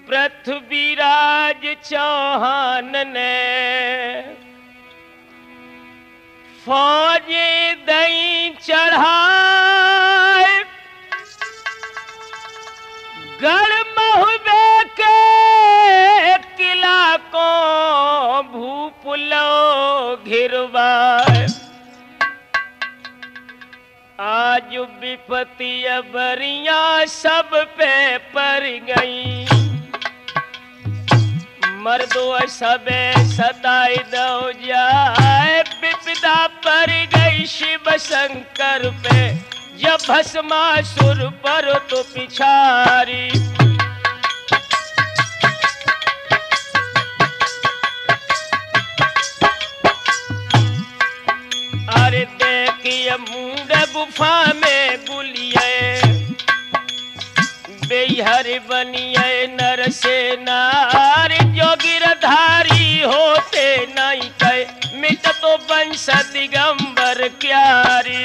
पृथ्वीराज चौहान ने फौज दई चढ़ाए, गढ़ महुबे के किला को भूपुलो घिरवाए। आज विपत्ति बरिया सब पे पड़ गई, मर्दो सबे सताई दो जाए। विपदा पड़ गई शिव शंकर पे, जब भस्मासुर पर तो पिछारी। अरे देखिए मुंड गुफा में गुलिये, बेहर बनिए नर से नार। जो गिरधारी होते नहीं कहे, मिट तो वंश दिगंबर क्यारी।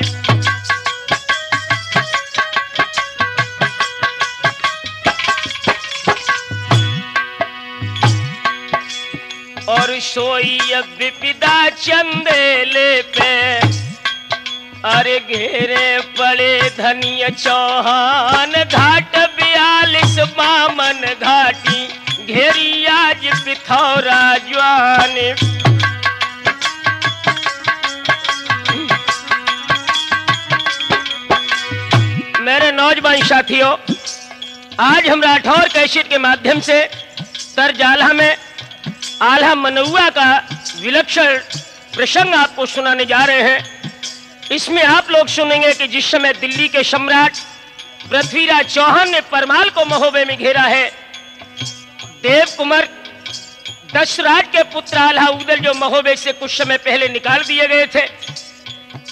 और सोई विपदा चंदेले पे, अरे घेरे पड़े धनिय चौहान। घाट 42 बामन घाटी, घेरी आज पिथौरा जवान। मेरे नौजवान साथियों, आज हम राठौर कैसेट के माध्यम से तरजाला में आल्हा मनुआ का विलक्षण प्रसंग आपको सुनाने जा रहे हैं। इसमें आप लोग सुनेंगे कि जिस समय दिल्ली के सम्राट पृथ्वीराज चौहान ने परमाल को महोबे में घेरा है, देव कुमार दशराज के पुत्र आल्हा उदल जो महोबे से कुछ समय पहले निकाल दिए गए थे,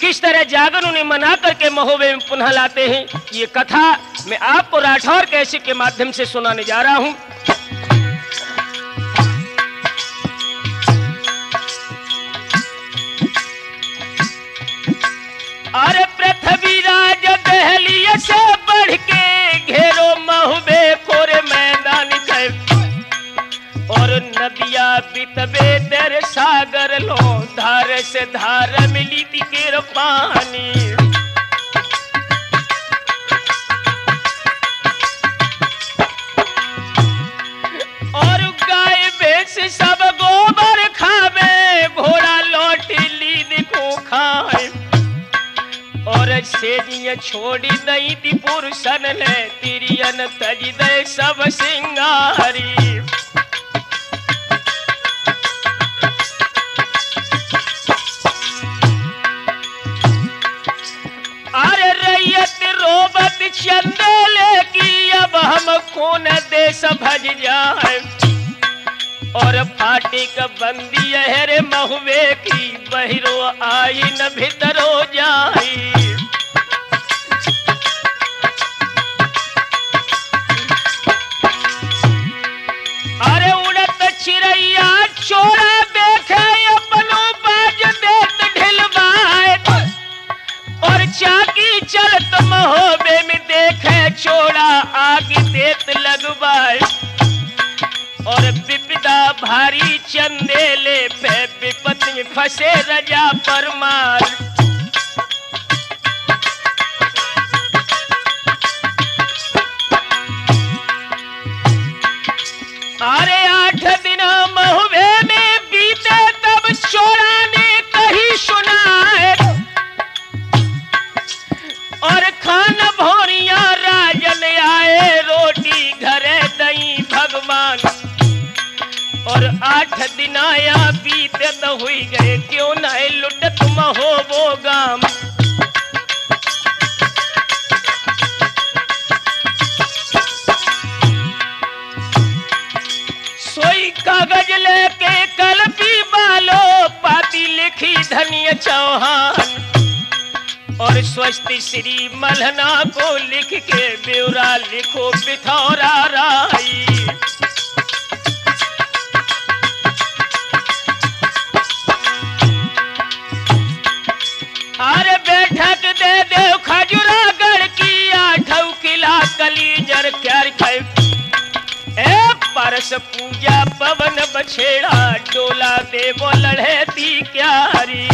किस तरह जागर उन्हें मना करके महोबे में पुनः लाते हैं, ये कथा मैं आपको राठौर कैसेट के माध्यम से सुनाने जा रहा हूं। अरे पृथ्वीराज दहलिया से बढ़ के घेरो महुबे कोरे मैदान थे, और नदिया बितबे दर सागर लो, धार से धार मिली तिकेर पानी। और गाय भैंस सब गोबर खावे, घोड़ा लौटी लीद को खाए। और सेजिया छोड़ी दई ती पुरुषन ले, तिरियन तज दे सब सिंगारी। अरे रैयत रोबत चंदेले की, अब हम खून देश भज जाए। और फाटी का बंदी है रे महुबे की, बहिरो आई न भीतरो जाई। अरे उड़त चिड़ैया चोरा देखे, अपनो बाज देत ढिलवाए। और चाकी चलत महोबे में देखे, चोरा आग देत लगवाए। और विपदा भारी चंदेले पे, विपत्ति में फंसे रजा परमार। अरे 8 दिन महुबे में बीते, तब चोरा ने कही सुनाए। और खान भोरिया राजन आए, रोटी घरे दई भगवान। और 8 दिन आया बीते तो हुई गए, क्यों न लुटत महोबो गाम। सोई कागज लेके कलपी बालो, पाती लिखी धनिय चौहान। और स्वस्ति श्री मल्हना को लिख के, ब्यौरा लिखो पिथौरा राई। अरे बैठक दे दे खजुरागढ़ की, 8 किला कलीजर क्यार खाए। पावस पूजा पवन बछेड़ा, डोला देवो लड़े दी क्यारी।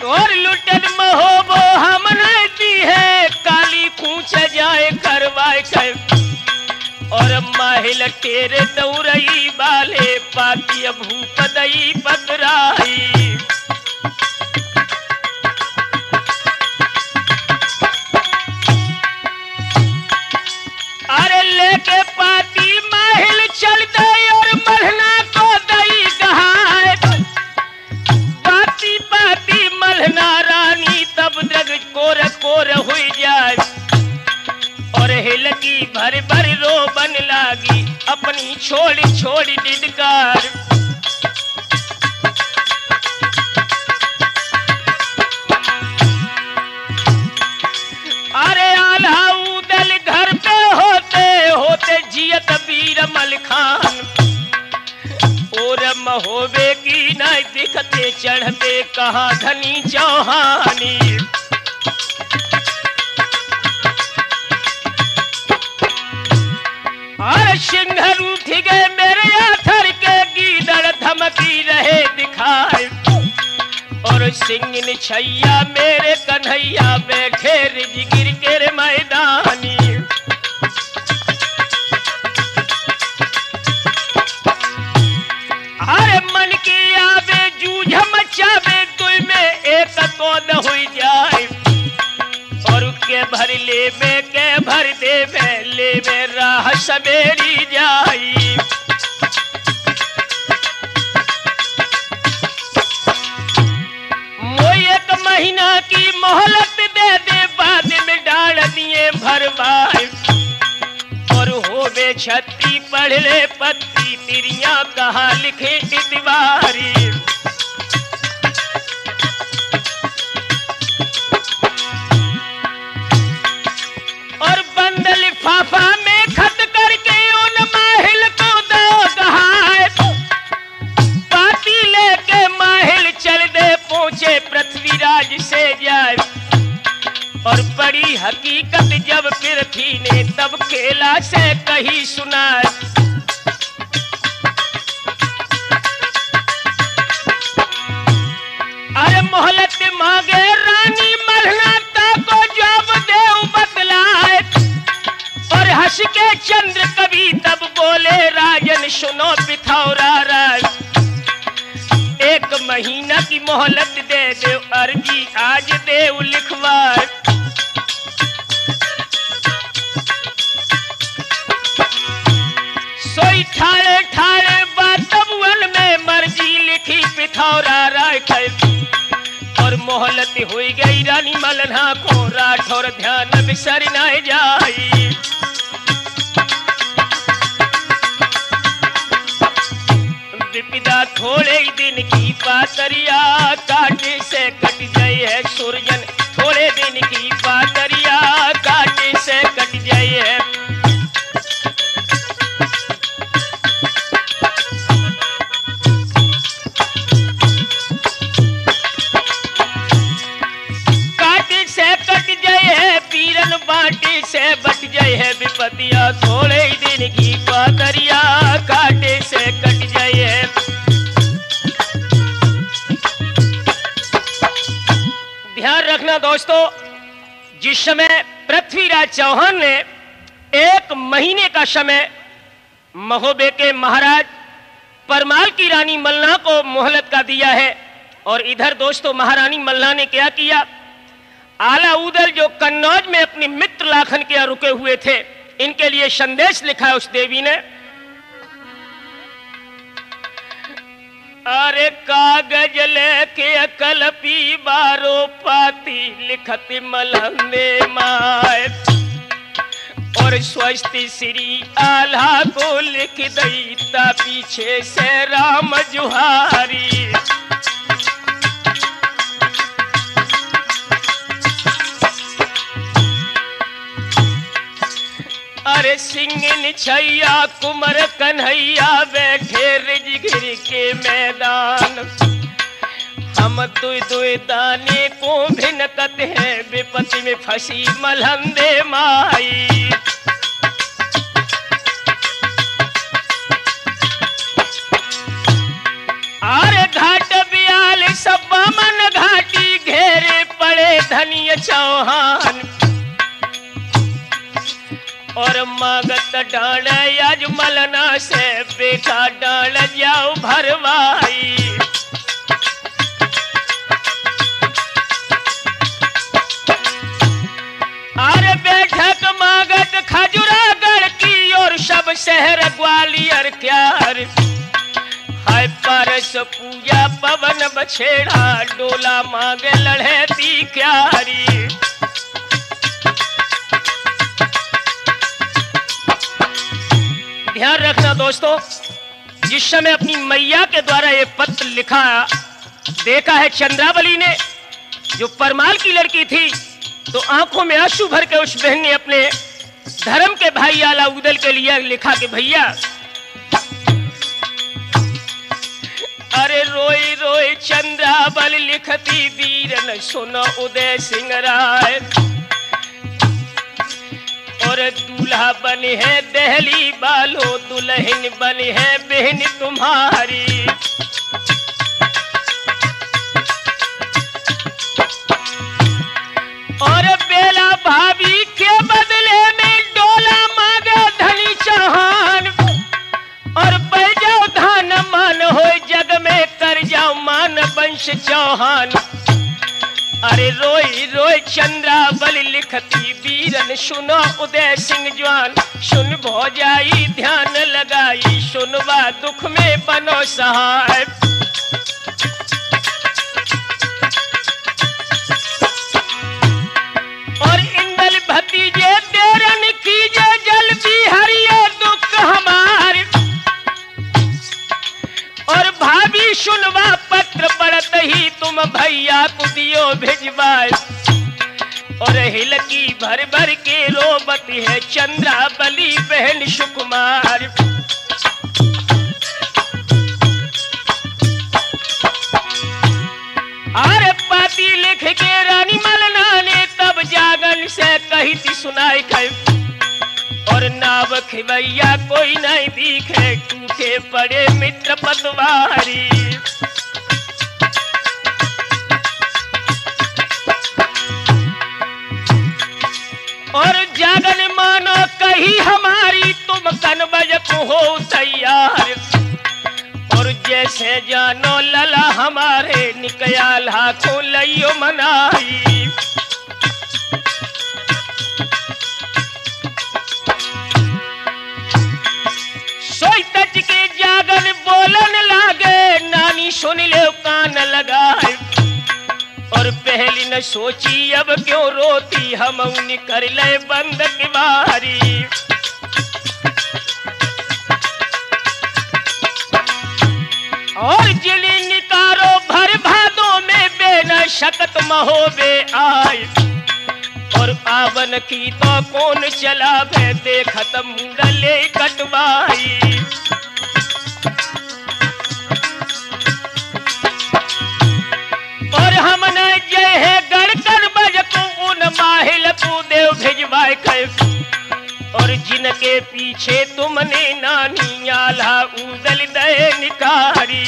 और लुटन महोबो हम रहती है, काली कूच जाए करवाए कर। और माहिल तेरे दौरई बाले, पाती भूप दई पकराई। अरे लेके पाती माहिल चल गई, और मलहना को दई गहाए। पाती पाती मलहना रानी तब जग कोर कोर हुई जाए। और हिलकी भर भर रो बन लागी, अपनी छोड़ी छोड़ी डिडकार। अरे आल्हा उदल घर पे होते होते जियत वीर मल खान। और महोबे की न दिखते चढ़ते कहा धनी चौहानी। और सिंह रूठ गए मेरे आथर के, गीदड़ धमकी रहे दिखाए। और सिंह छैया मेरे कन्हैया, बैठे रिजगिर के रे मैदानी। अरे मन की आवे जूझ मचावे, तुम में एक कौद हुई जाए। और के भर ले में के भर दे में ले में राह सवेरी जाई। मोई एक महीना की मोहलत दे दे, बाद में डाल दिए भरवाए। और होवे छत्ती पढ़ ले पत्ती, तिरिया कहा लिखे इतवारी। और बंद लिफाफा में खत करके उन माहिल को दो गहाए। पाती लेके माहिल चल दे पहुंचे पृथ्वीराज से जाए। और बड़ी हकीकत जब पृथ्वी ने तब खेला से कही सुनाए। अरे मोहलत मांगे रानी मलहना, को जब देव बतलाए। और हंस के चंद्र कवि तब बोले राजन सुनो पिथौरा राज। एक महीना की मोहलत दे दे, अर्जी आज देव लिखवाए। सोई ठाड़े ठाड़े बातवन में मर्जी लिखी पिथौरा राय। और मोहलत हुई गई रानी मलहना को, राठौर ध्यान बिसर न जाई। विपदा थोड़े दिन की पातरिया, काटे से कट जाए है सूरजन। थोड़े दिन की पातरिया, काटे से कट जाए है। बाटी से बच जाए है विपतिया, थोड़े ही दिन की पातरिया, काटे से कट जाए है। ध्यान रखना दोस्तों, जिस समय पृथ्वीराज चौहान ने 1 महीने का समय महोबे के महाराज परमाल की रानी मलना को मोहलत का दिया है। और इधर दोस्तों महारानी मलना ने क्या किया, आला उदल जो कन्नौज में अपने मित्र लाखन के यहाँ रुके हुए थे, इनके लिए संदेश लिखा है उस देवी ने। अरे कागज लेके कलपी बारो पाती, लिखत मलहने माए। और स्वस्ति श्री आल्हा को लिख दैता, पीछे से राम जुहारी। अरे सिंह छैया कुमर कन्हैया, बैठे रिजगिर के मैदान। हम दुई दुई दाने को भिनकत है, विपत्ति में फंसी मलहंदे माई। आरे घाट बियाल सब बामन घाटी, घेरे पड़े धनिय चौहान। और मांगत डाल आज मलना से, बेटा डाल जाओ भरवाई। आरे बैठक मांगत खजुरागढ़ की, और सब शहर ग्वालियर क्यार। हाय पारस पूजा पवन बछेड़ा, डोला मांगे लड़े दी क्यारी। ध्यान रखना दोस्तों, जिस समय अपनी मैया के द्वारा ये पत्र लिखा देखा है चंद्रावली ने, जो परमाल की लड़की थी, तो आंखों में आंसू भर के उस बहन ने अपने धर्म के भाई आला उदल के लिए लिखा कि भैया, अरे रोई रोई चंद्रावली लिखती वीरन सुनो उदय सिंह राय। और दूल्हा बने है दहली बालो, दुल्हन बनी है बहन तुम्हारी। और बेला भाभी के बदले में डोला मांगे धनी चौहान। और पै जाओ धान मान हो जग में, कर जाओ मान वंश चौहान। अरे रोई रोई चंद्रावली लिखती वीरन सुनो उदय सिंह जवान। सुन भौजाई ध्यान लगाई, सुनवा दुख में बनो सहाय। और इंदल भतीजे तेरन कीजे जल्दी हरिये दुख हमार। और भाभी सुनवा पत्र पढ़त ही, तुम भैया को दियो भिजवाए। और हिलकी भर भर के रोबती है चंद्रावली बहन सुकुमार। आरे पाती लिख के रानी मलना ने, तब जागन से कही थी सुनाई खे। और नाव खिवैया कोई नहीं दिखे, टूटे पड़े मित्र पतवारी। और जागन मानो कही हमारी, तुम कनबज को हो तैयार। और जैसे जानो लला हमारे, निकया लाखों लइयो मनाई। सोई तज के जागन बोलन लागे, नानी सुन ले कान लगाए। और पहली न सोची अब क्यों रोती, हम कर ले बंद की बारी। और जिली निकारो भर भादों में, बेन शकत महोबे आए। और आवन की तो कौन चलावे, देखत मुंडले कटवाई। और हमने जय है गढ़कर बज को, उन माहिल को देव भिजवाए खे। और जिनके पीछे तुमने नानी आला उदल दे निकारी।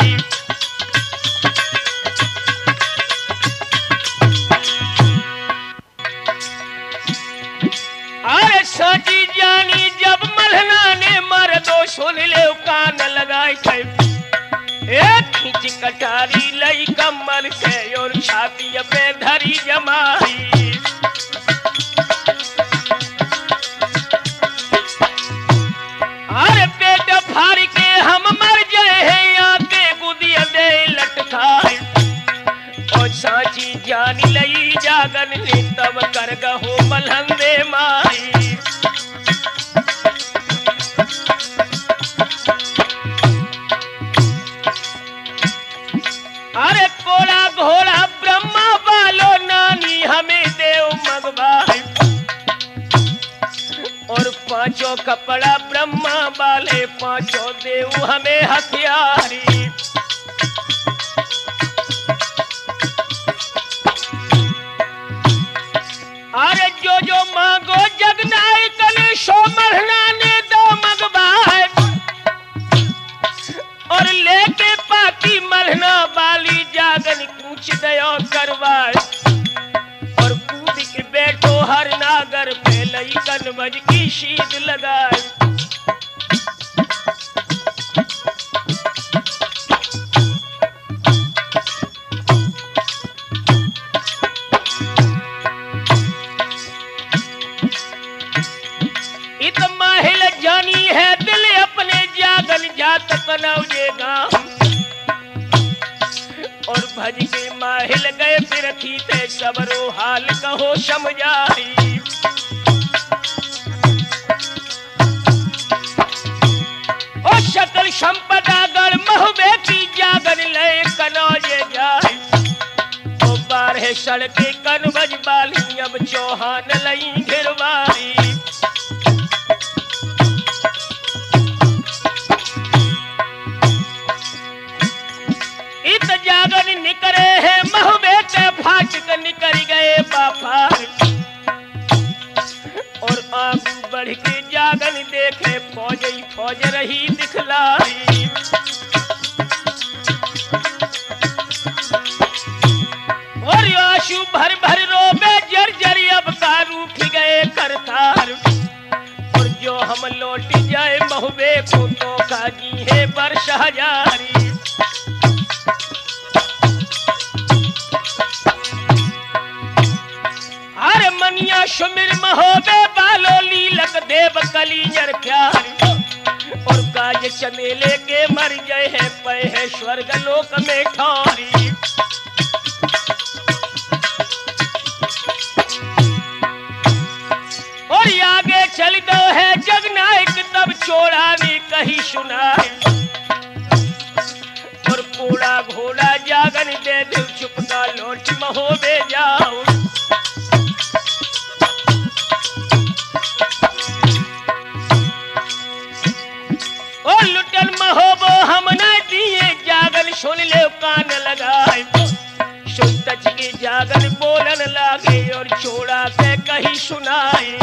अरे सोची जानी जब मलहना ने, मर्दो सुन ले कान लगाए खे। एक खींच कटारी लई कमर से, और छाती पे धरी जमाई। अरे पेट फाड़ के हम मर जाए हैं, आके गुदिया दे लटकाए। और साची जानी लई जागन ने, तब कर गहो मलहंदे माई। अरे कोड़ा घोड़ा ब्रह्मा वालो, नानी हमें देव मगवाई। और पांचों कपड़ा ब्रह्मा वाले, पांचों देव हमें हथियारी। जागन कूच दयो करवाए और कूद के बैठो हर नागर पे लई कनवज की शीद लगाए। इत माहिल जानी है दिल अपने जागन जात कनौजेगा और भज के माहिल गए फिर थीते सबरो हाल कहो समझाई। ओ सकल संपदा गढ़ महुबे की जागन लय कनौजे जाए ओ बारह सड़के कनवज बाली अब चौहान लई घिरवाई। इत जागन निकरे है महुबे के फाटक निकल गए बाफार और आगू बढ़ के जागन देखे फौज ही फौज रही दिखलाई। और आंसू भर भर रोबे जर्जर अब का रूठ गए करतार और जो हम लौट जाए महुबे को तो काजी है बरस हजारी। हर मनिया सुमिर महोबे बालो लीलक देव कलीजर प्यार और काज चमेले के मर गए हैं पे है स्वर्ग लोक में ठौरी। और आगे चल दो है जगनायक तब चोड़ा ने कही सुनाई और कोड़ा घोड़ा जागन दे दिल चुपका लौट महोबे जाओ। और लुटन महोबो हम न दिए जागन सुन ले कान लगाए सुन तच की जागन बोलन लागे और छोड़ा के कही सुनाई।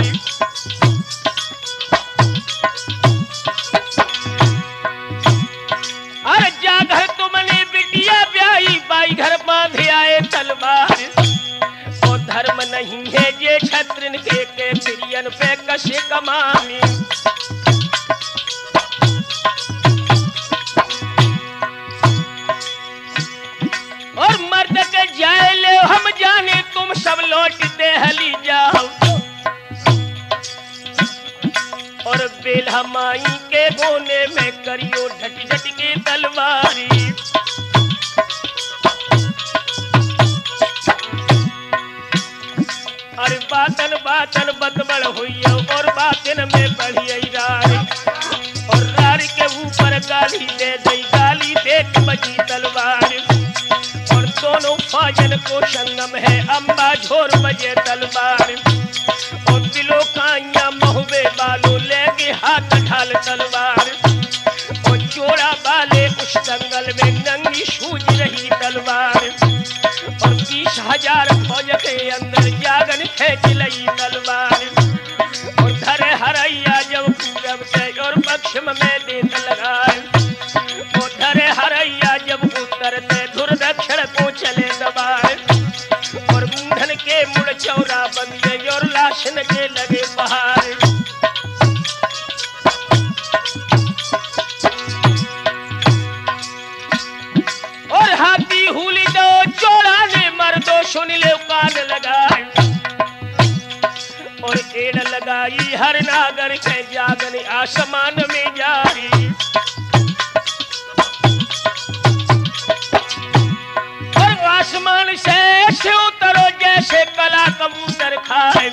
अरे जागर तुमने बिटिया ब्याई बाई घर बांध आए तलवार और धर्म नहीं है ये छत्रन के प्रियन पे कसे कमानी। और मर्द के जाए ले हम जाने तुम सब लौट देहली जाओ और बेल्हा माई के गोने में करियो ढट ढट के तलवारी। अरे बातन बातन बदबड़ हुई और बातन में बढ़ी रार और रार के ऊपर गाली दे दई गाली देख बजी तलवार और दोनों फाजन को संगम है अम्बा झोर बजे तलवार और दिलो काइया महुबे बालो लेके हाथ ढाल तलवार और चोड़ा बाले उस जंगल में नंगी सूझ रही तलवार और 20,000 फौज के अंदर जागन खेच लई तलवार और धरे हरैया जब पूरब से और पश्चिम में देख लगाए और धरे हरैया जब उत्तर से धुर दक्षिण को चले दबाए और मूंढन के मुड़ चौरा बंदे और लाशन के लगे पहाड़। और हाथी हुली दो चोड़ा ने मर दो सुन ले कान लगाए और एड़ लगाई हर नागर के जागन आसमान में जारी। और आसमान से उतरो जैसे कला कबूतर खाए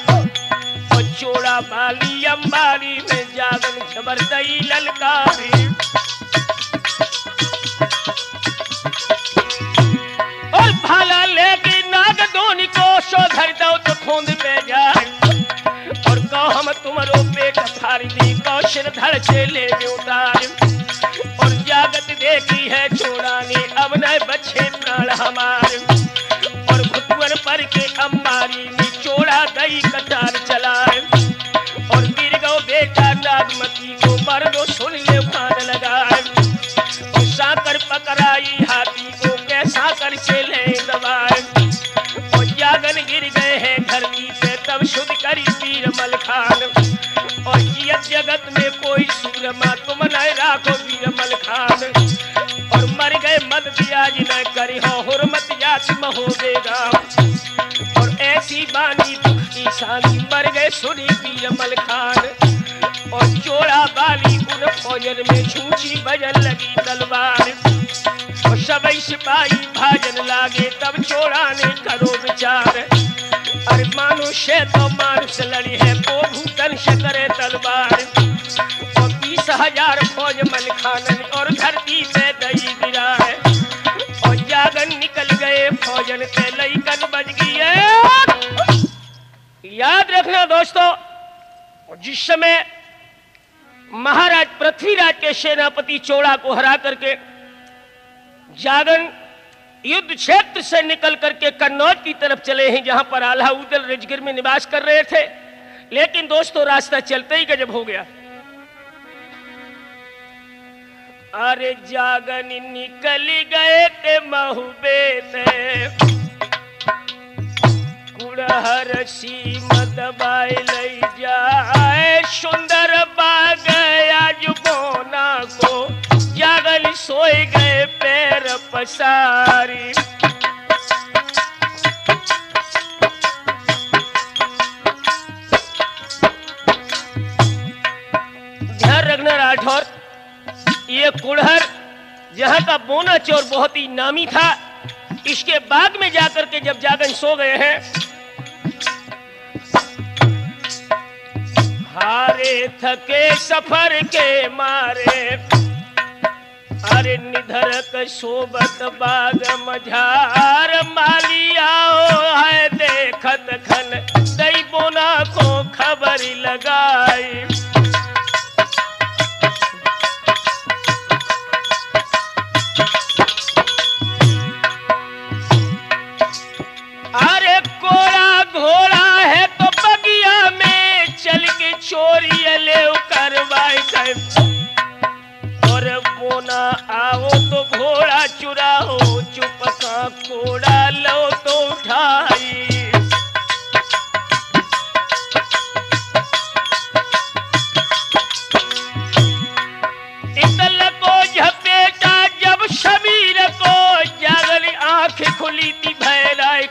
और चोड़ा बाली अंबारी में जागन जबरदई ललकारी। और भाला लेके नाग दोनी को सो धर दो तो खूंद पे जाए और कहो हम तुम्हारो पेट फाड़ दी कौ सिर धड़ से ले उतार और जागत देखी है चोड़ा ने अब न बचे प्राण हमार और घुटुअन पर के अंबारी में चोड़ा दई कटार चलाए और गिर गो बेटा नागमती को मर दो सुन ले कान लगाए और साकर पकड़ाई हाथी को कैसा ठोकर से ले दबाए और जागन गिर गए हैं धरती पे तब शुद्ध करी वीर मलखान और जियत जगत में कोई सूरमा तुम न राखो वीर मलखान और मर गए मत दिया जिन्हें करी हो हुरमत जात महोदेगा और ऐसी बानी दुख की शांति मर गए सुनी वीर मलखान और चोड़ा बाली उन फौजन में छूची बजन लगी तलवार और सबई सिपाही भाजन लागे तब चोड़ा ने करो विचार अरे मानुष्य तो मानुष लड़ी है वो भूतन से करे तलवार और 20,000 फौज मलखानन और धरती पे दई गिरा है और जागन निकल गए फौजन पे लईकन बज गई है। याद रखना दोस्तों, जिस समय महाराज पृथ्वीराज के सेनापति चोड़ा को हरा करके जागन युद्ध क्षेत्र से निकल करके कन्नौज की तरफ चले हैं जहां पर आल्हा उदल राजगीर में निवास कर रहे थे, लेकिन दोस्तों रास्ता चलते ही गजब हो गया। अरे जागन निकल गए थे महुबे से कुड़हर सीम दबाई लई जाए सुंदर बाग आज बोना को जागल सोए गए पैर पसारी ध्यान रखना राठौर, ये कुड़हर जहां का बोना चौर बहुत ही नामी था, इसके बाग में जाकर के जब जागन सो गए हैं हारे थके सफर के मारे अरे निधरक सोबत बाग मझार माली आओ है देखत खन दई बोना को खबर लगाई अरे कोड़ा घोड़ा है तो बगिया में चल के चोरी ले करवाई और बोना आओ तो घोड़ा चुराओ चुप का कोड़ा लो तो उठाई इतल को झपेटा जब शबीर को जागल आंख खुली थी भैराई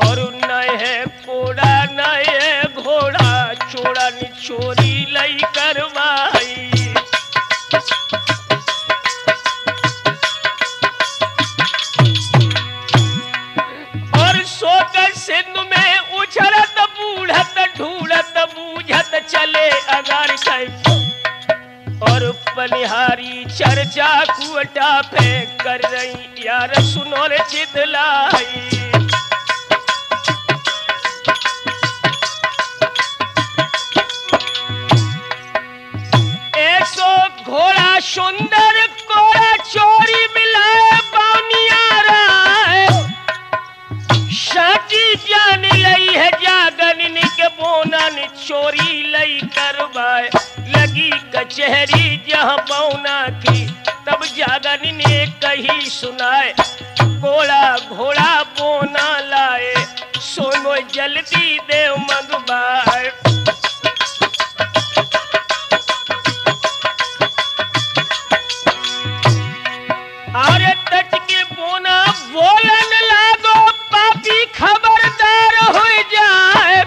और नए है कोड़ा नए है घोड़ा चोड़ा नि चोरी लई करवाई और सोकर सिंधु में उछलत बूढ़त ढूढ़त बूझत चले अगार और पनिहारी चर्चा कुटा पे कर रही यार सुनो रे चितलाई घोड़ा सुंदर कोड़ा चोरी मिलाए बानियारा साची जान लई है जागन के बोना ने चोरी लई करवाए लगी कचहरी जहां बौना की तब जागन ने कही सुनाए कोड़ा घोड़ा बोना लाए सोनो जल्दी देव मंगवाए अरे तट के बोना बोलन लागो पापी खबरदार हो जाए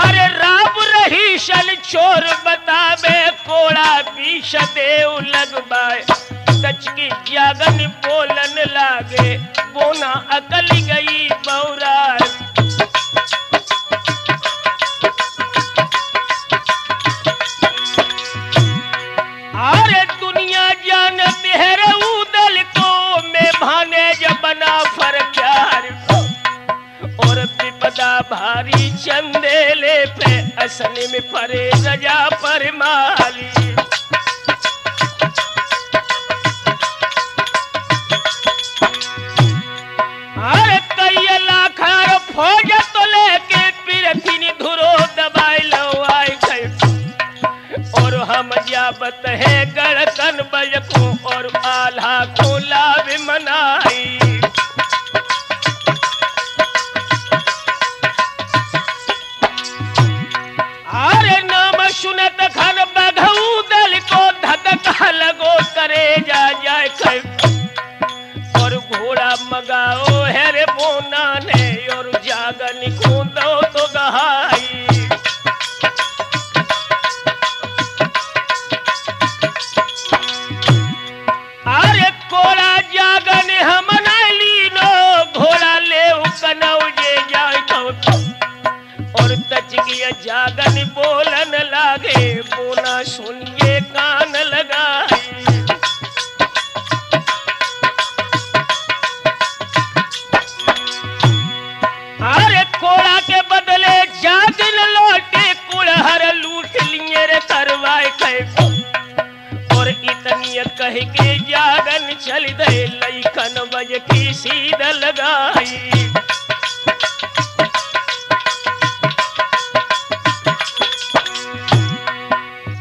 अरे राम रही शन चोर बतावे कोड़ा बीश देव लगवाए तच की जागन बोलन लागे बोना अकल गई बौरा अरे दुनिया जानते है उदल को मैं भाने जब बना फर प्यार और विपदा भारी चंदेले पे असल में परे रजा पर माली अरे कई लाख फौज तो लेके पिरथिन धुरो दबाई लो आई और हम जाबत है गड़कन बज को और आल्हा को लाभ मना घोड़ा मगाओ है रे बोना ने और जागन कूदो तो गहाई। अरे कोड़ा जागन हम लीनो घोड़ा ले कनौ जे जाए तो और तच गया जागन बोलन लागे बोना सुनिए कान लगाई। अरे कोड़ा के बदले जागन लौटे कुड़हर लूट लिए रे करवाए कैफो और इतनी कह के जागन चल दे लइकन बज की सीधा लगाई।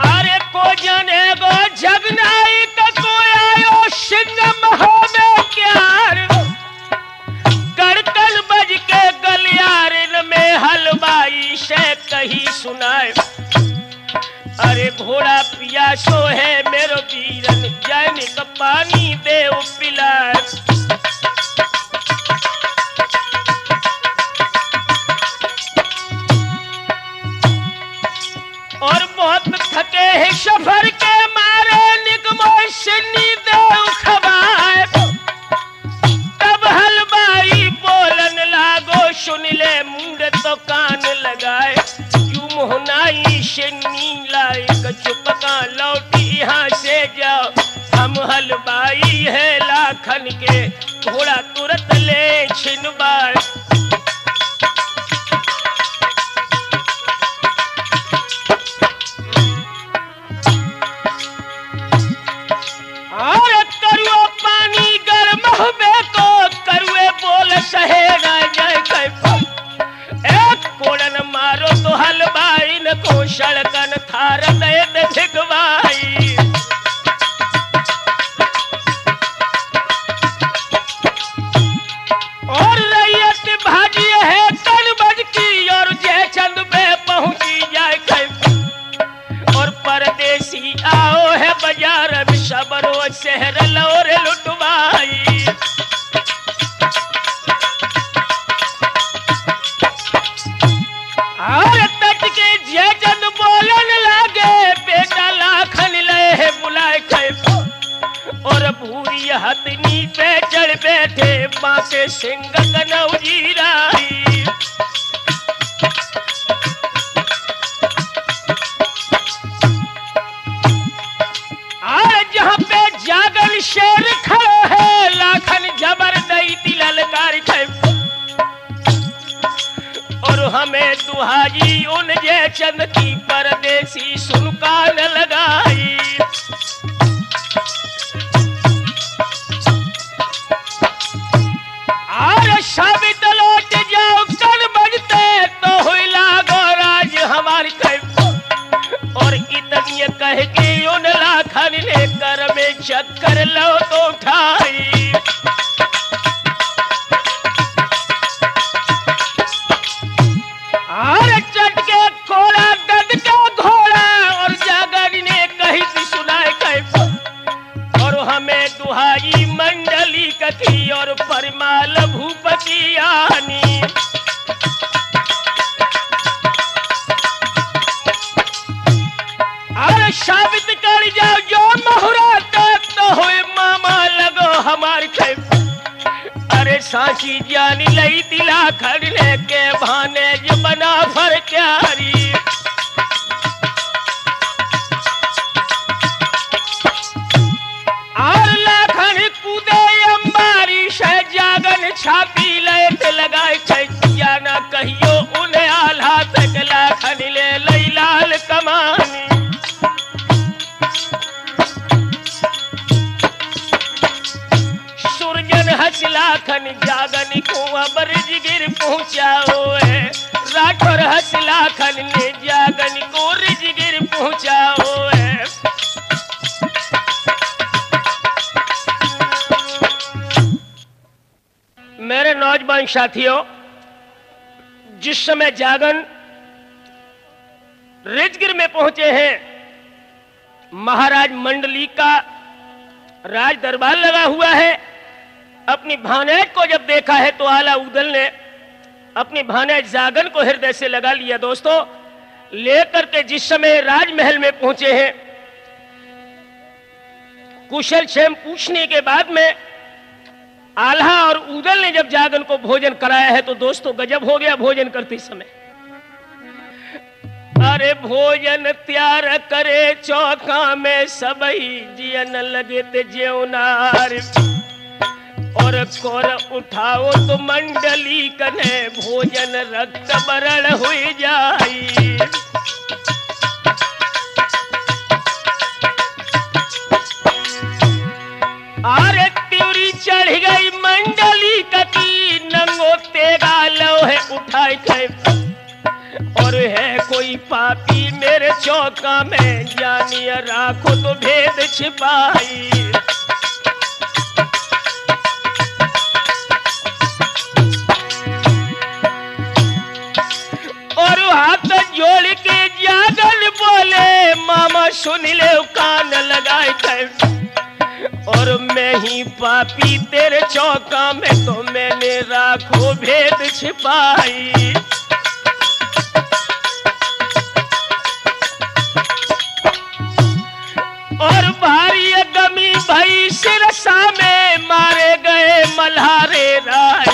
अरे को जाने गो जगनाई का कोई आयो सिंह महो में क्यार गड़कन बज के गलियारिन में हलवाई से कही सुनाए। अरे घोड़ा पियासो है मेरो वीरन जैन का पानी दे पिलाए। और बहुत थके हैं सफर के मारे निकमो सिन्नी दे खवाए। तब हलवाई बोलन लागो सुन ले मुंड तो कान लगाए। मोहनाई सिन्नी लायक चुपका लौटी यहाँ से जाओ हम हलवाई है लाखन के घोड़ा तुरंत ले छिनवाए। और करुओ पानी गर्म हुए को करुए बोल सहे ना जाए कैफा एक कोड़न मारो तो हलवाई न को सड़कन थार दे धिकवाई। और रैयत भाजी है तन बज की और जय चंद पे पहुंची जाए कैफा और परदेसी आओ है बाजार में सबरो शहर लौर लुटवाई। और तट के जयचंद बोलन लागे बेटा लाखन ले बुलाए कैफो और भूरी हथनी पे चढ़ बैठे बाके सिंह कनौजी राई। आज जहाँ पे जागन शेर खड़ा है लाखन जबर दई ललकार कैफो और हमें दुहाई उन जे चंद की परदेसी सुनकान लगाई। और साबित लौट जाओ कल बजते तो हुई लागो राज हमारी कैफो और इतनी कह के उन लाखन ने कर में चक्कर लो तो उठाई। और चट के कोड़ा गद का घोड़ा और जागन ने कही थी सुनाए कैफो और हमें दुहाई मंडली कथी और परमाल भूपति आनी। और साबित कर जाओ जो मुहूर्त तो हुए मामा लगो हमारे कैफो। अरे सांची जानी लई दिला खड़ने के भाने जो बना फर क्यारी। और लाखन कूदे अंबारी से जागन छापी ले लगाए छैया ना कहियो उन्हें आल्हा तक लाखन ले लई लाल कमानी। हसलाखन जागन को अबरज गिर पहुंचाओ है राठौर हसलाखन ने जागन को रिज गिर पहुंचाओ है। मेरे नौजवान साथियों जिस समय जागन रिजगिर में पहुंचे हैं महाराज मंडली का राज दरबार लगा हुआ है। अपनी भानेज को जब देखा है तो आला उदल ने अपनी भानेज जागन को हृदय से लगा लिया। दोस्तों, लेकर के जिस समय राजमहल में पहुंचे हैं, कुशल क्षेम पूछने के बाद में आल्हा और उदल ने जब जागन को भोजन कराया है तो दोस्तों गजब हो गया भोजन करते समय। अरे भोजन त्यार करे चौका में सबई जियन लगे ते ज्योनार, और कोर उठाओ तो मंडली कने भोजन रक्त बरण हुई जाई। आरे त्यूरी चढ़ गई मंडली कती नंगो तेगा लोहे उठाई थे, और है कोई पापी मेरे चौका में जानिए राखो तो भेद छिपाई। और हाथ जोड़ के जागल बोले मामा सुन ले कान लगाए थे, और मैं ही पापी तेरे चौका में तो मैंने राखो भेद छिपाई। और भारी गमी भई सिरसा में मारे गए मल्हारे राय,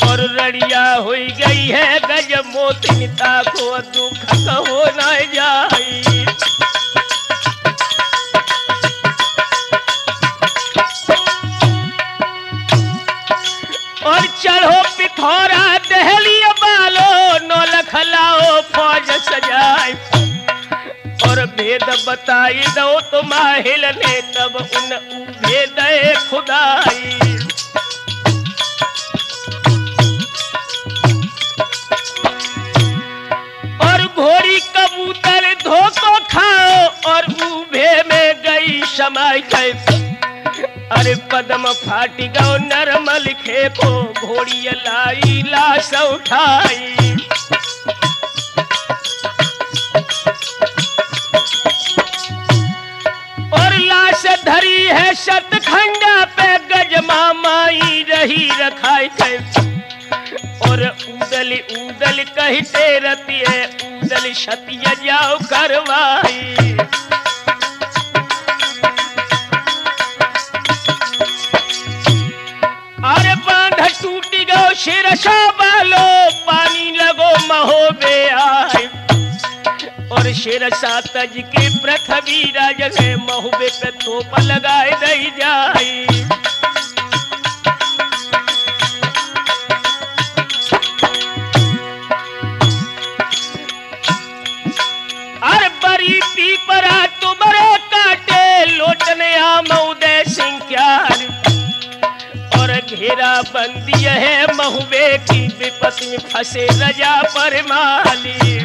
और रड़िया हुई गई है गज मोतिनिता को दुख कहो न जाई। और चढ़ो पिथौरा दहली बालो नौलख लाओ फौज सजाए, और भेद बताई दो तो माहिल ने तब उन भेद खुदाई। और घोड़ी कबूतर धोको खाओ और ऊभे में गई समाई गए, अरे पद्म फाटी गो नरमल खे को घोड़ी लाई लाश उठाई। और लाश धरी है शतखंडा पे गजमा माई रही रखाई गए, और उदल उदल कहते रहती है उदल छतिया जाओ करवाई। अरे बांध टूटी गो शिरसा बालो पानी लगो महोबे आए, और शिरसा तज के पृथ्वी राज ने महोबे पे थोप लगाए दई जाई। अरे बड़ी पीपरा तुम्हारे काटे लोटने आमौदे सिंह क्यार, और घेरा बंदी है महुबे की विपत्ति में फंसे रजा पर माली।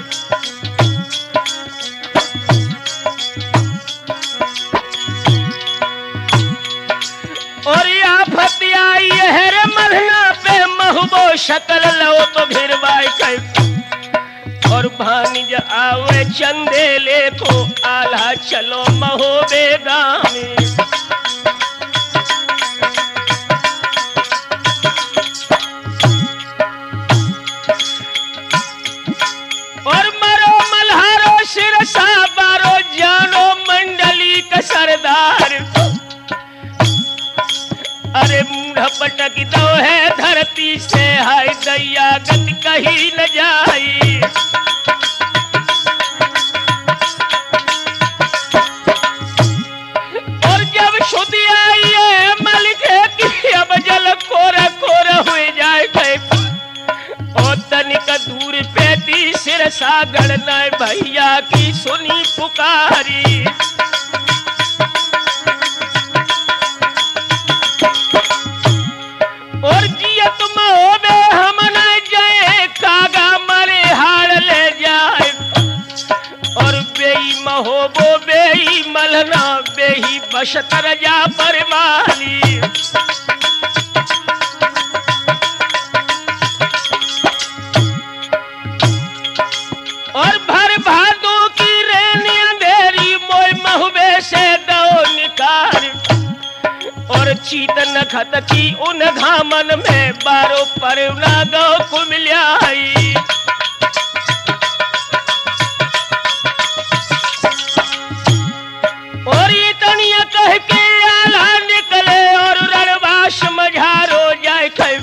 और आफत आई है रे मलना पे महुबो शकल लो तो भिरवाई कर, और भानिज आवे चंदेले को आल्हा चलो महोबे गामी। सिरसा बारो जानो मंडली का सरदार, अरे मूढ़ पटक दो है धरती से हाय दैया गति कहीं न जाई। और जब शुद्धि आई है मलिक है कि अब जल कोरा कोरा हुए जाए गए, और तनिक दूर पैती सिरसा गढ़ना भैया की सुनी पुकारी। और जियत महोबे हम न जाए कागा मरे हाड़ ले जाए, और बेई महोबो बेई मलना बेही बशतर जा पर माली। और भर भादों की रेनी अंधेरी मोय महुबे से दो निकार, और चीत नखत व्रत की उन घामन में बारो पर ना गौ कुमिल्याई। और ये तनिया कह के आल्हा निकले और रणवास मझारो जाए खे।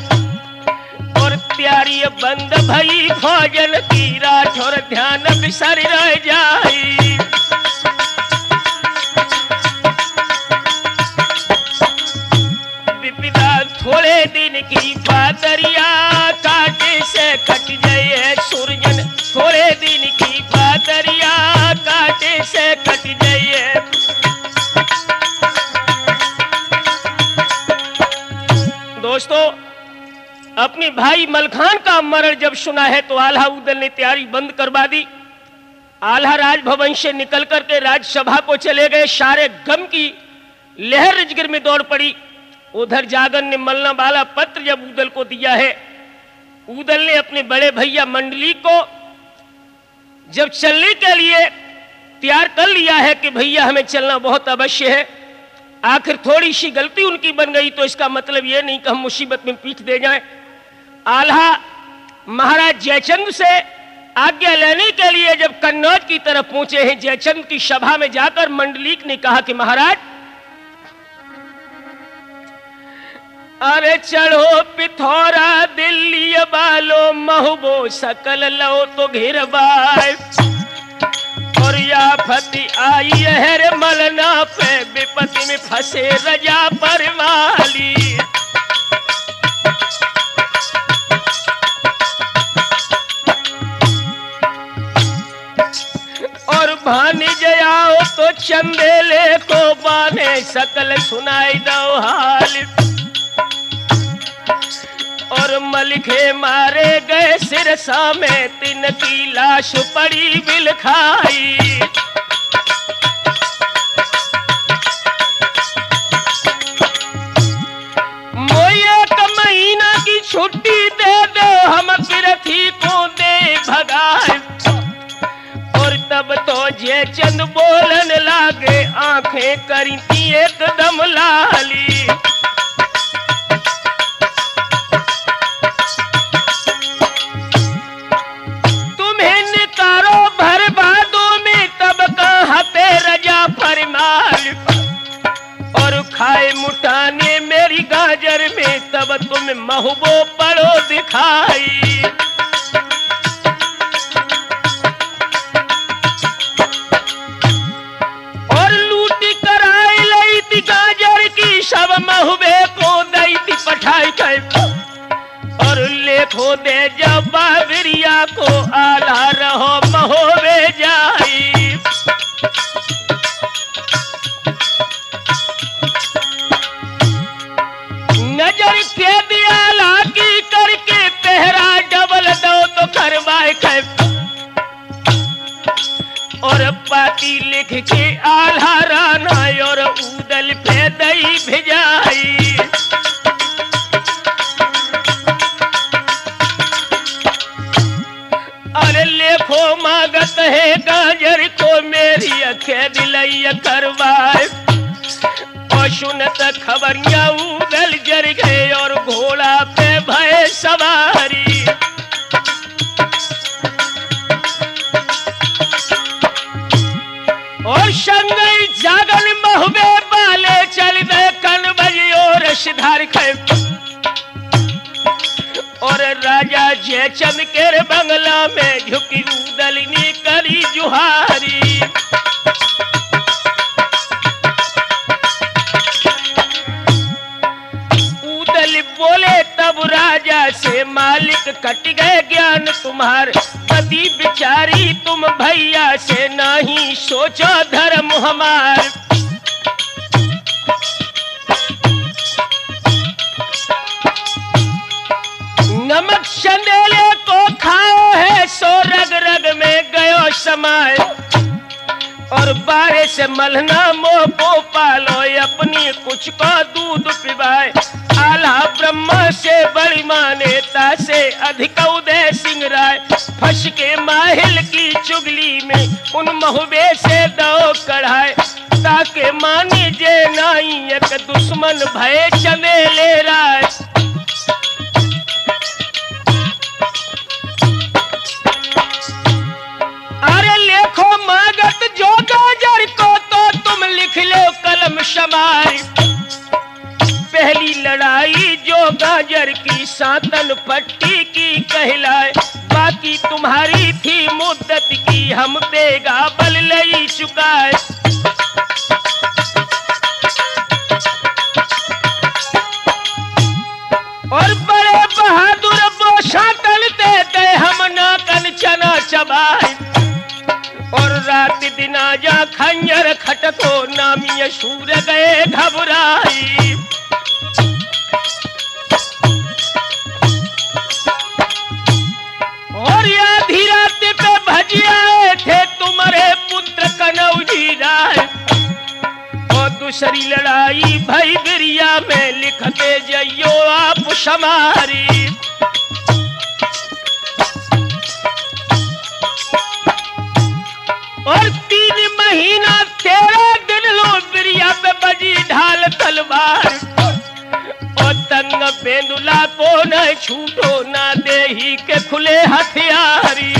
और त्यारी बंद भई भोजन की राठौर ध्यान बिसर रह जाई। विपदा थोड़े दिन की बादरिया काटे से कट जाए सूरजन। थोड़े दिन की बादरिया काटे से कट जाए। दोस्तों, अपने भाई मलखान का मरण जब सुना है तो आल्हा उदल ने तैयारी बंद करवा दी। आल्हा राजभवन से निकल करके राज्यसभा को चले गए। सारे गम की लहर राजगीर में दौड़ पड़ी। उधर जागन ने मलना वाला पत्र जब उदल को दिया है, उदल ने अपने बड़े भैया मंडली को जब चलने के लिए तैयार कर लिया है कि भैया हमें चलना बहुत अवश्य है। आखिर थोड़ी सी गलती उनकी बन गई तो इसका मतलब यह नहीं कि हम मुसीबत में पीठ दे जाएं। आल्हा महाराज जयचंद से आज्ञा लेने के लिए जब कन्नौज की तरफ पहुंचे हैं, जयचंद की सभा में जाकर मंडलीक ने कहा कि महाराज, अरे चढ़ो पिथौरा दिल्ली बालो महबो सकल लो तो घेरबाए। और या फती आई है मलना पे विपत्ति में फंसे रजा परवाली। और भानी जयाओ तो चंदेले को बाने सकल सुनाई दो हाल। और मलिखे मारे गए सिरसा में तिन की लाश पड़ी बिलखाई। मोये का महीना की छुट्टी दे दो हम पिरथी को दे भगाए। और तब तो जयचंद बोलन लागे आंखें करी थी एकदम लाली। और खाए मुटाने मेरी गाजर में तब तुम महबो पड़ो दिखाई। और लूटी कराई लाई थी गाजर की सब महबे को दई थी पठाई कर। और लेखो दे जब बाबरिया को आल्हा रहो महोबे जाई। नजर के दिया लागी करके पहरा डबल दो तो करवाए कर। और पाती लिख के आल्हा राना और उदल पे दई भिजाई। अरे लेखो मांगत है गाजर को मेरी अखे दिलई करवाए। और सुनत खबरियां उदल जर गए और घोड़ा पे भय सवारी। और संगई जागन महबे बाले चल गए कन बजी और सिधार खे। और राजा जयचंद के बंगला में झुकी उदलनी करी जुहारी। बोले तब राजा से मालिक कट गए ज्ञान तुम्हार। पति बिचारी तुम भैया से नहीं सोचो धर्म हमार। नमक चंदेले को खाओ है सो रग रग में गयो समाए। और बारे से मलना मोह को पालो अपनी कुछ को दूध पिबाए। आल्हा ब्रह्मा से बड़ी मान्यता से अधिक उदय सिंह राय। फंस के माहिल की चुगली में उन महुबे से दो कढ़ाए। ताके मानी जे नाई एक के दुश्मन भय चमेले राय। अरे लेखो मागत जो गाजर को तो तुम लिख लो कलम शमार। पहली लड़ाई जो गाजर की सातन पट्टी की कहलाए, बाकी तुम्हारी थी मुद्दत की हम देगा बल लई चुकाए। और बड़े बहादुर बोशा तलते थे हम नाकन चना चबाए। और रात दिन आजा खंजर खटको नामी शूर गए घबराई। और आधी रात पे भज आए थे तुम्हारे पुत्र कनौजी राय। और दूसरी लड़ाई भई बिरिया में लिखते जइयो आप शमारी। और 3 महीना 13 दिन लो बिरिया पे बजी ढाल तलवार। और तंग बेंदुला को न छूटो ना देही के खुले हथियारी।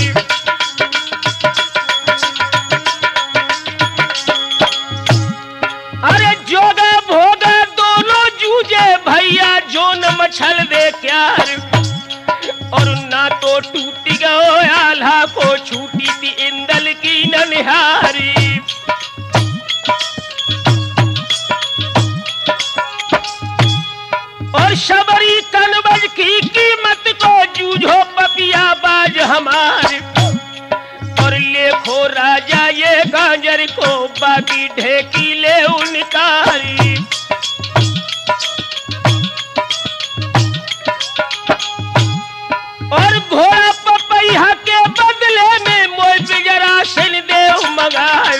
अरे जोगा भोगा दोनों जूझे भैया जो न मछल दे क्यार। और ना तो टूटी गयो आल्हा को छूटी थी इंदल की ननिहारी। और शबरी कनबज की कीमत को जूझो पपिया बाज हमारे। और लेखो राजा ये गाजर को बाकी ढेकी ले उनकारी। और घोड़ा पपैया के बदले में मोय बिजरा सिन देव मगाए।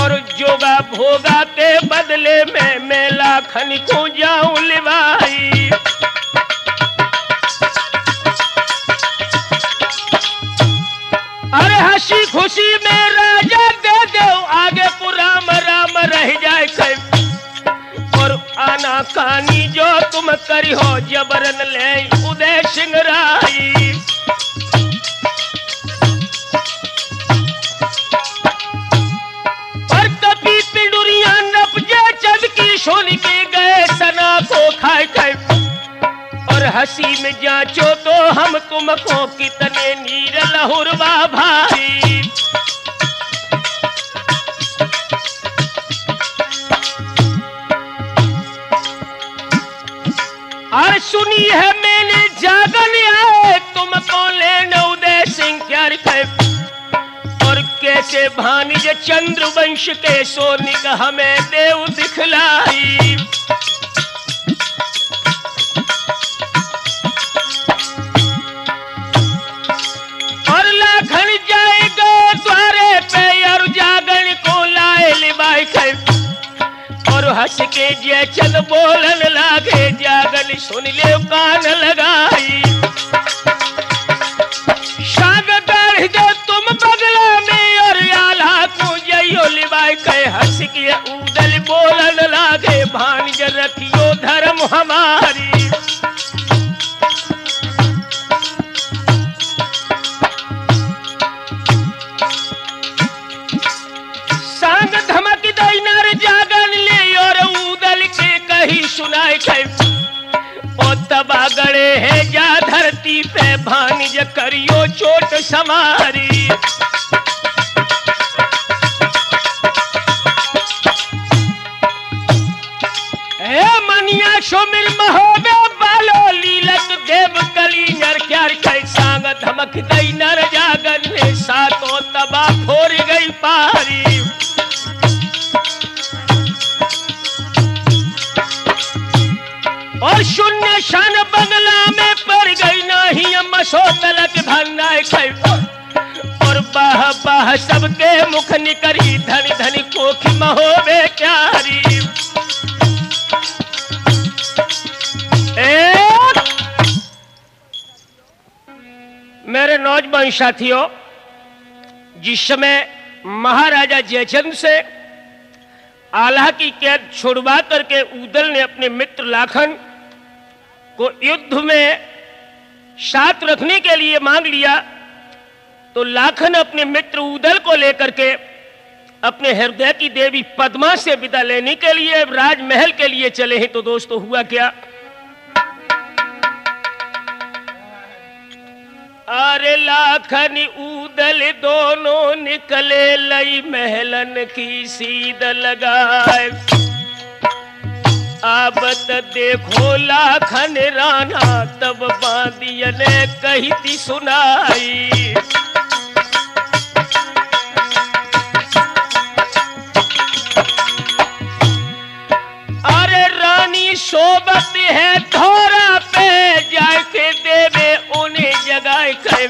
और जोगा भोगा के बदले में मैं लाखन को जाऊं लिवाई। अरे हंसी खुशी में राजा दे दो आगे पुराम राम रह जाए कब। और आना कानी जो तुम करी हो जबरन ले उदय सिंह राई। और कभी पिंडुरिया नपजे चंद की सुन के गए सना को खाए खाए। और हंसी में जांचो तो हम तुमको कितने नीर लहुरवा भाई। और सुनी है मैंने जागन आए तुमको लेने उदय सिंह क्या कहे। और कैसे भानिज चंद्रवंश के सोनिक हमें देव दिखलाई। और लाखन जाएगा द्वारे पे और जागन को लाए लिवाई खाए। और हंस के जे चल बोलन लागे जागन सुन ले कान लगाई। शाग गाढ़ दे तुम बगला में और आल्हा को जइयो लिवाई कहे। हंस के उदल बोलन लागे भानिज रखियो धर्म हमारी। सांग धमक दैनर जागन ले और उदल के कही सुनाए कहे। ओ तबा गड़े है जा धरती पे भानिज करियो चोट समारी। ए मनिया सुमिर महोबे बालो लीलक देव कली नर क्या कहे। सांग धमक दैनर जागन ने सातों तबा फोड़ गई पारी। और शून्य शान बंगला में पड़ गई नहीं मसो तलक धनाए खाई। और बाह बाह सबके मुख निकरी धन धन कोखी महोबे क्यारी। मेरे नौजवान साथियों, जिस समय महाराजा जयचंद से आल्हा की कैद छुड़वा करके उदल ने अपने मित्र लाखन को युद्ध में साथ रखने के लिए मांग लिया। तो लाखन अपने मित्र उदल को लेकर के अपने हृदय की देवी पद्मा से विदा लेने के लिए राजमहल के लिए चले हैं। तो दोस्तों हुआ क्या, अरे लाखन उदल दोनों निकले लई महलन की सीध लगाए। आबत देखो लाखन राना तब बांदियन कही थी सुनाई। अरे रानी सोबत है धोरा पे जाके देवे उन्हें जगाए कर।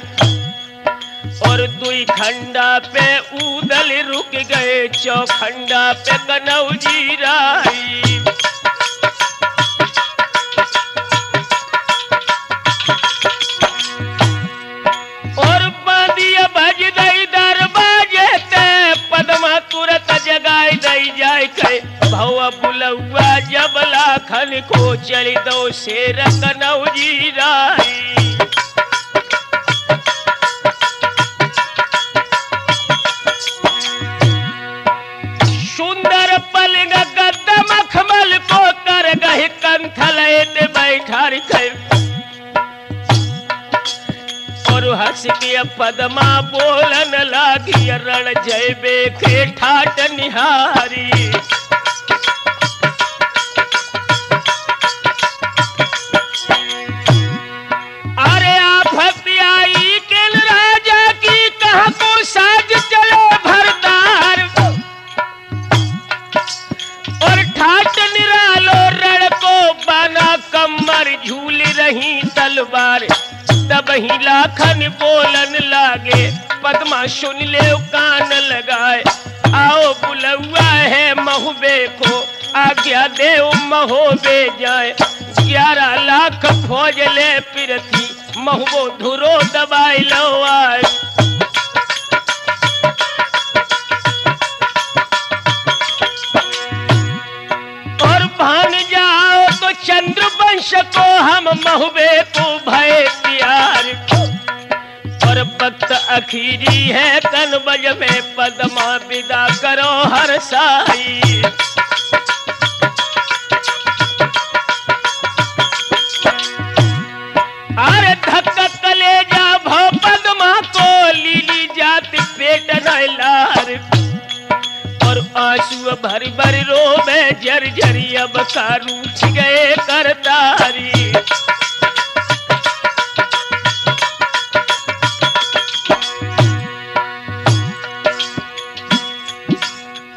और दुई खंडा पे उदल रुक गए, चौखंडा पे कनौजी राई। और बांधिया भज दई दरवाजे ते पद्मा तुरंत जगाए दई जाए के। भवा बुलौआ जब लाखन को चली दो शेर कनौजी राई। सुंदर पलंग गद्दा मखमल को कर गए कंथले बैठा रखे। और हंस के पद्मा बोलन लागी रण जयबे के ठाट निहारी। अरे आफत आई के राजा की कहा को साज चलो भरदार। और ठाट निरालो रण को बना कमर झूल रही तलवार। तब ही लाखन बोलन लागे पद्मा सुन ले कान लगाए। आओ बुलौआ है महुबे को आज्ञा दे महोबे जाए। 11 लाख फौज ले पिरथी महुबो धुरो दबाई लो आए। और भान जाओ तो चंद्रवंश को हम महुबे को भय प्यार। और वक्त अखीरी है कनबज में पद्मा विदा करो हर साई। अरे धक्का कलेजा भव पद्मा को लीली जाति पेट नैलार। और आंसू भर भर रोवे जर जरी अब का रूठ गए करतारी।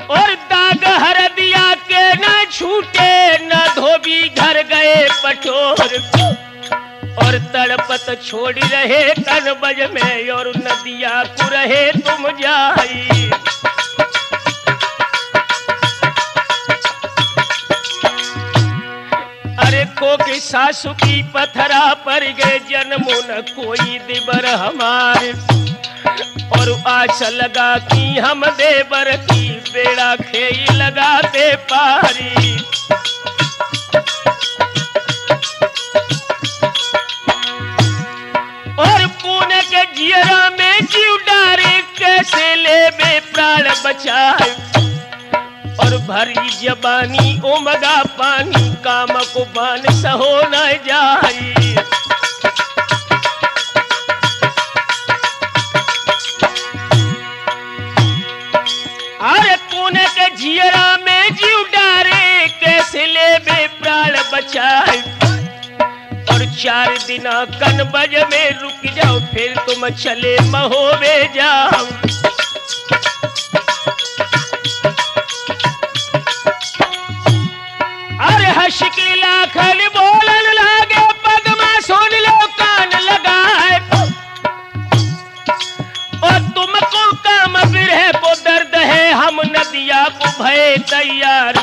और दाग हर दिया के न छूटे न धोबी घर गए पटोर। और तड़पत छोड़ रहे कनबज में और नदिया को रहे तुम जाई। अरे को की सासु की पथरा पर गए जन्मों न कोई दिबर हमारे। और आस लगा कि हम देवर की बेड़ा खेई लगाते पारी। और पुणे के जियरा में जीव डारे कैसे ले बे प्राण बचाए। और भरी जबानी उमगा पानी काम को बान सहो न जाई। अरे पुणे के जियरा में जीव डारे कैसे ले बे प्राण बचाए। और 4 दिना कनबज में रुक जाओ फिर तुम चले महोबे जाओ। अरे हर्ष की लाखन बोलन लागे पद्मा सुन लो कान लगाए। और तुमको काम बिरह को दर्द है हम नदिया को भय तैयार।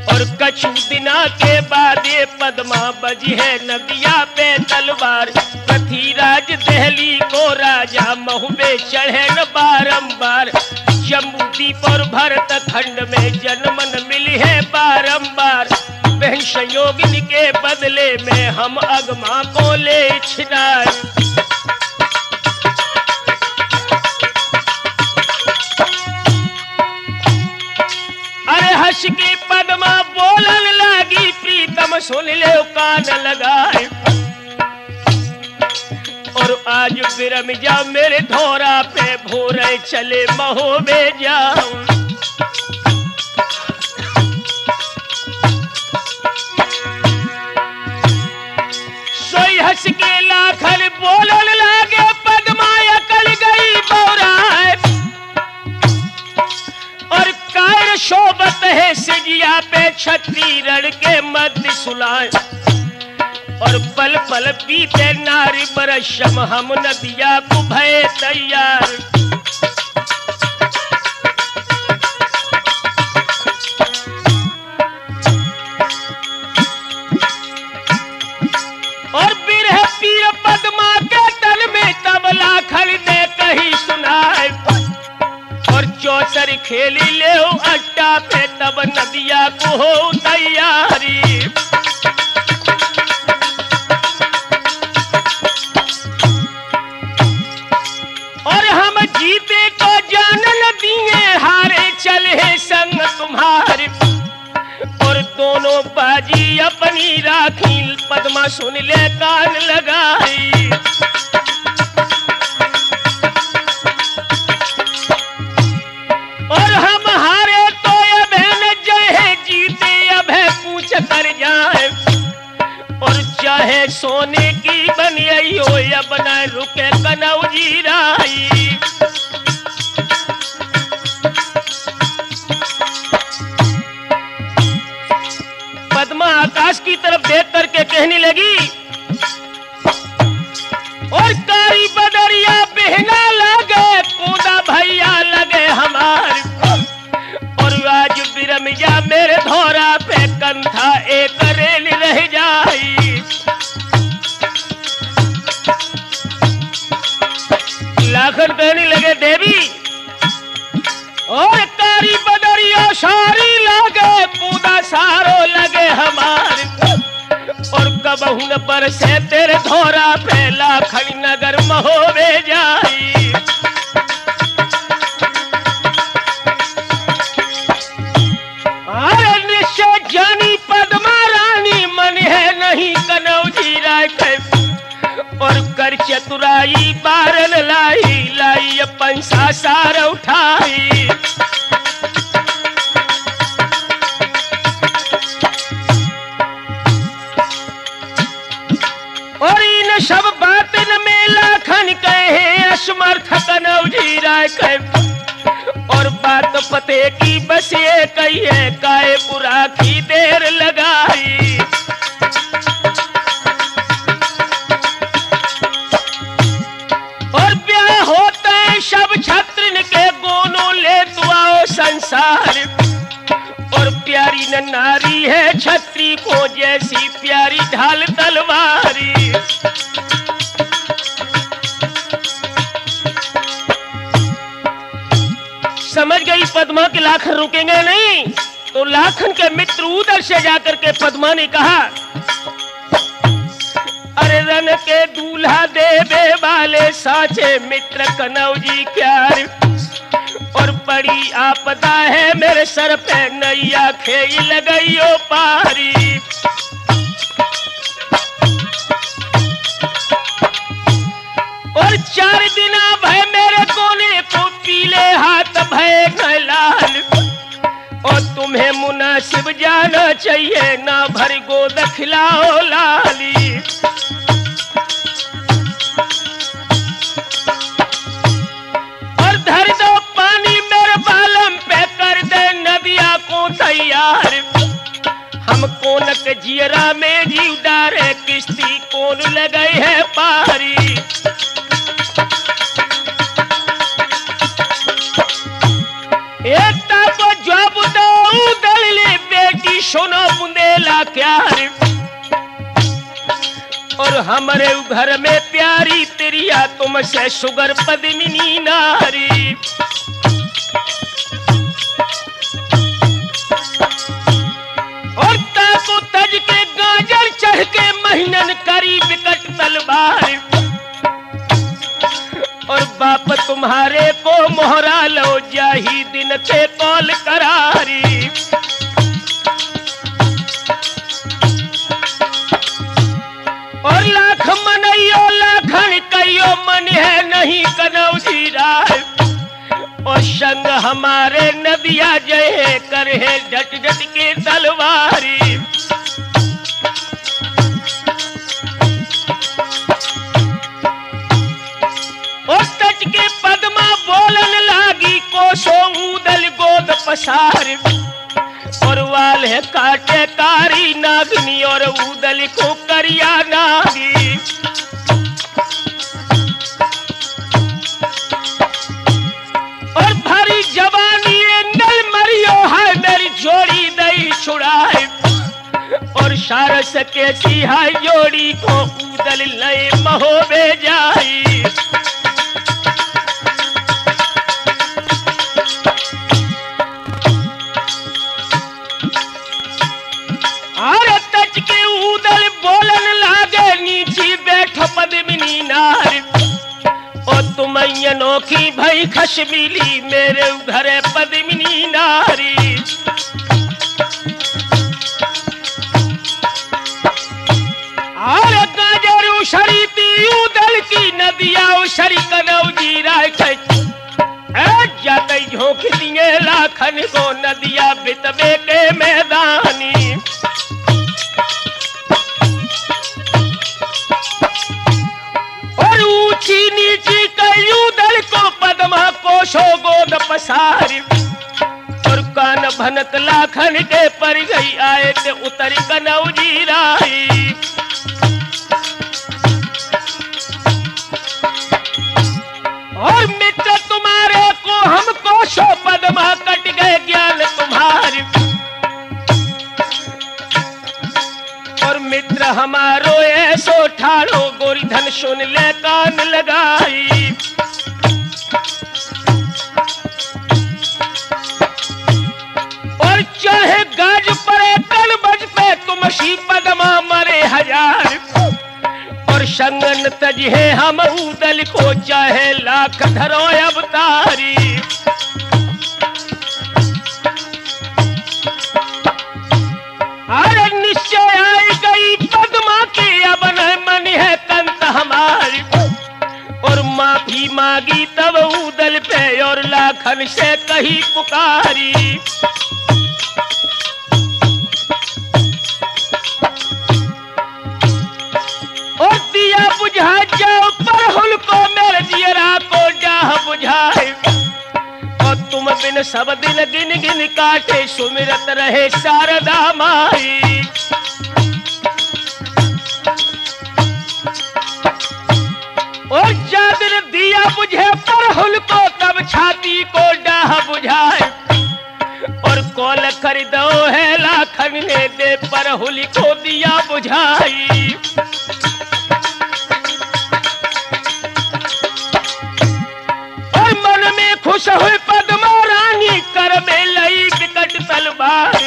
और कछु दिना के बाद ये पद्मा बजी है नदिया पे तलवार। पृथ्वीराज दहली को राजा महुबे चढ़े न बारंबार। जम्बू द्वीप और भरत खंड में जन्मन मिली है बारंबार। बहन संयोगिनी के बदले में हम अगमा को ले छिनाए। अरे हंस की पद्मा बोलन लगी, प्रीतम सुन ले कान लगाए। और आज विरम जा मेरे धोरा पे भोरे चले महो में जाऊं। सोई हंस के लाखन बोलन लागे, पद्मा अकल गई बोराए। और कायर शोभत है सिजिया पे छत्री रण के मध्य सुलाए। और पल पल पीते नारी बरशम हम नदिया को भय तैयार। और बिरह पीर पद्मा के तल में तबला खड़े कहीं सुनाए। और चौसर खेली ले अट्टा पे तब नदिया को हो तैयारी। और हम जीते तो जान न दिए, हारे चले संग तुम्हारे। और दोनों बाजी अपनी राखी, पद्मा सुन ले कान लगाई। और हम हारे तो अब न जय, जीते अब है पूछ कर जाए। और चाहे सोने की बनी हो अब न रुके कनौजी राई। पद्मा आकाश की तरफ देख करके कहने लगी, और कारी बदरिया बहना लगे, कूदा भैया लगे हमारे। और आज बिरम जा मेरे धोरा पे कंधा एक रेल रह जाई। लाखन कहने लगे देवी, और कारी बदरिया सारी लगे, कूदा सारो लगे हमारे। और कबहू न पर से तेरे धोरा पे लाखन नगर महोवे जाई। अरे निश्चय जानी पद्मा रानी, मन है नहीं कनौजी राय के। और कर चतुराई बारन लाई, लाई पंसा सार उठाई। और इन सब बातन में लाखन कहे असमर्थ कनौजी राय के। और बात पते की बस ये कहिए, काए बुरा की देर लगाई। और ब्याह होता है सब छत्र के, गोनों ले दुआओ संसार। और प्यारी न नारी है छत्री को, जैसी प्यारी ढाल तलवारी। समझ गई पद्मा के लाखन रुकेंगे नहीं। तो लाखन के मित्र उधर से जाकर के पद्मा ने कहा, अरे रन के दूल्हा देवे वाले साचे मित्र कनौजी क्यार। और बड़ी आपदा है मेरे सर पे, नैया खेई लगइयो पारी। और 4 दिन भय मेरे कोने को, पीले हाथ भय लाल। और तुम्हें मुनासिब जाना चाहिए, ना भर गोद खिलाओ लाली। और धर दो पानी मेरे बालम पे, कर दे नदिया को तैयार। हम कोनक जियरा में जीव डारे, किश्ती कौन लगे है पारी। एकता को जब दो दलले बेटी, सुनो बुंदेला क्यार। और हमारे घर में प्यारी तिरिया, तुमसे सुगर पद्मिनी नारी। तेज के गाजर चढ़ के महीनन करी विकट तलवार, और बाप तुम्हारे को मोहरा लो जाही दिन के कौल करारी। और लाख मनइयो लाखन कइयो मन है नहीं कनौजी राय, और संग हमारे नदिया जय कर है डट डट के तलवारी। और तट के पद्मा बोलन लागी कोसो ऊदल गोद पसार, और वाल है काटे कारी नागनी और ऊदल को करिया नागी। और भरी जवानी एंगल मरियो है मेरी जोड़ी दई छुड़ाए, और सारस के सिहा जोड़ी को ऊदल लय महोबे जाई। अरे तट के ऊदल बोलन लागे नीची बैठ पद्मिनी नार, और तुम अनोखी भई खशमिली मेरे घर पद्मिनी नारी। अरे गाजर उछरी ती ऊदल की नदिया उछरी कनौजी राय जाते झोंक दिए लाखन को नदिया बितबे के मैदानी। और ऊंची नीची कयू दल को पद्मा कोशो गोद पसारी, और कान भनक लाखन के पर गई आए ते उतरी कनौजी राई। और मित्र तुम्हारे को हम कोशो पद्मा कट गए ज्ञान तुम्हारी, और मित्र हमारो ऐसो ठाड़ो गोरी धन सुन ले कान लगाई। और चाहे गाज पड़े कल बज पे तुम सी पद्मा मरे हजार, और संगन तजहे हम ऊदल को चाहे लाख धरो अवतारी। अरे निश्चय आई गई पद्मा की अब न मन है कंत हमारी, और माफी मांगी तब ऊदल पे और लाखन से कही पुकारी। और दिया बुझा जाओ पर हुल को मेरे दियरा को डाह बुझाए, और तुम बिन सब दिन गिन गिन काटे सुमिरत रहे शारदा माई। और चादर दिया बुझे पर हुल को तब छाती को डाह बुझाए, और कौल खरीदो है लाखन ने दे पर हुल को दिया बुझाई। और मन में खुश हुई पद्मा रानी कर में लई विकट तलवार,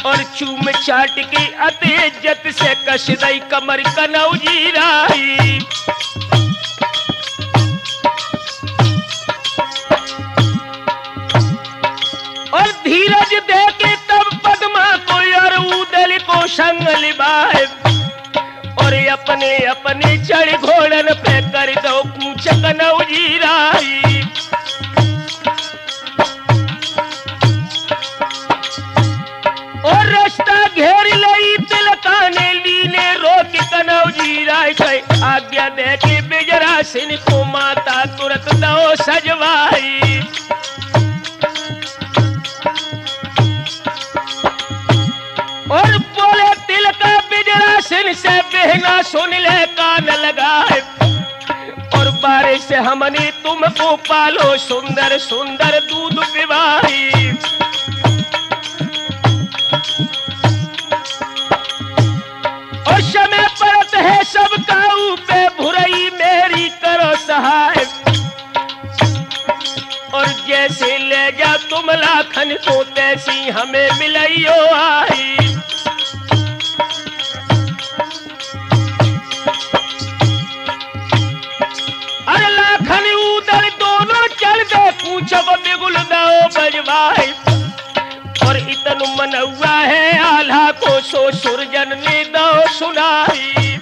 और चूम चाट की अति इज्जत से कस दई कमर कनौजी राई। और धीरज दे के तब पद्मा को और ऊदल को संग लिबाए, और अपने अपने चढ़ घोड़न पे कर दो कूच कनौजी राई। और रास्ता घेर लई तिलकाने लीने रोक कनौजी राय के आज्ञा दे के बिजरा सिंह को माता तुरंत दो सजवाई। और बोले तिलका बिजरा सिंह से बहना सुन ले कान लगाए, और बारिश से हमने तुमको पालो सुंदर सुंदर दूध पिवाई। और समय परत है सब काऊ पे भुरई मेरी करो सहाय, और जैसे ले जा तुम लाखन तो तैसी हमें मिलइयो आई। अरे लाखन उदर दोनों चल दे पूछब बिगुल दाओ बजवाई। और इतन मनौआ है आल्हा को सो सुरजन ने दो सुनाई।